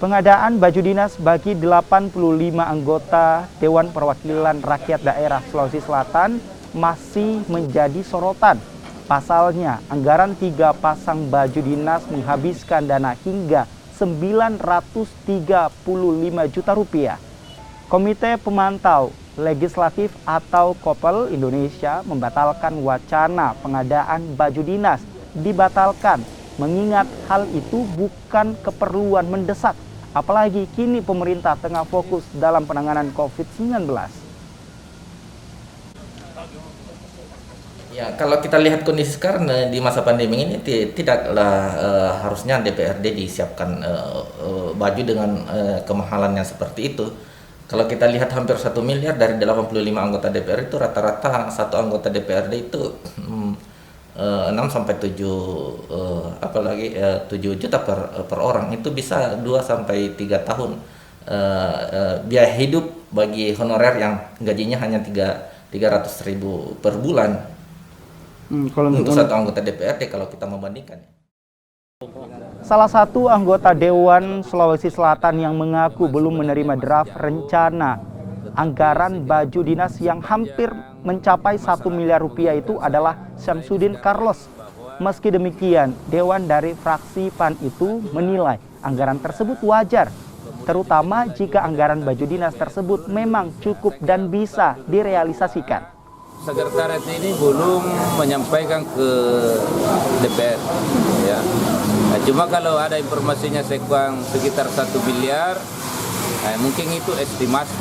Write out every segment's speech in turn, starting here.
Pengadaan baju dinas bagi 85 anggota Dewan Perwakilan Rakyat Daerah Sulawesi Selatan masih menjadi sorotan. Pasalnya, anggaran 3 pasang baju dinas menghabiskan dana hingga 935 juta rupiah. Komite Pemantau Legislatif atau KOPEL Indonesia membatalkan wacana pengadaan baju dinas dibatalkan, mengingat hal itu bukan keperluan mendesak. Apalagi kini pemerintah tengah fokus dalam penanganan COVID-19. Ya, kalau kita lihat kondisi sekarang di masa pandemi ini tidaklah harusnya DPRD disiapkan baju dengan kemahalan yang seperti itu. Kalau kita lihat hampir 1 miliar dari 85 anggota DPR itu rata-rata satu anggota DPRD itu 6 sampai 7 7 juta per orang, itu bisa 2 sampai 3 tahun biaya hidup bagi honorer yang gajinya hanya 300.000 per bulan. Untuk satu anggota DPRD kalau kita membandingkan. Salah satu anggota Dewan Sulawesi Selatan yang mengaku belum menerima draft rencana anggaran baju dinas yang hampir mencapai 1 miliar rupiah itu adalah Syamsuddin Carlos. Meski demikian, Dewan dari fraksi PAN itu menilai anggaran tersebut wajar, terutama jika anggaran baju dinas tersebut memang cukup dan bisa direalisasikan. Sekretariat ini belum menyampaikan ke DPR, ya. Nah, cuma kalau ada informasinya sekitar 1 miliar, mungkin itu estimasi,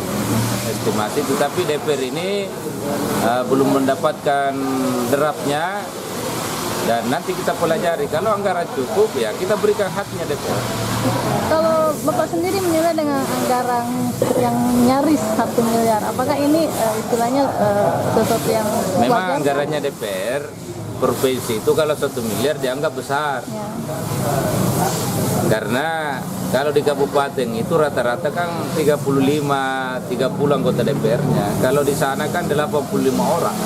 tetapi DPR ini belum mendapatkan draftnya, dan nanti kita pelajari. Kalau anggaran cukup, ya kita berikan haknya DPR. Kalau Bapak sendiri menilai dengan anggaran yang nyaris 1 miliar, apakah ini istilahnya sesuatu yang memang wajar? Anggarannya DPR provinsi itu kalau 1 miliar dianggap besar, ya. Karena kalau di kabupaten itu rata-rata kan 30 anggota DPR-nya. Kalau di sana kan 85 orang.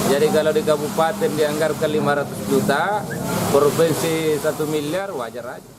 Jadi kalau di kabupaten dianggarkan 500 juta, provinsi 1 miliar wajar aja.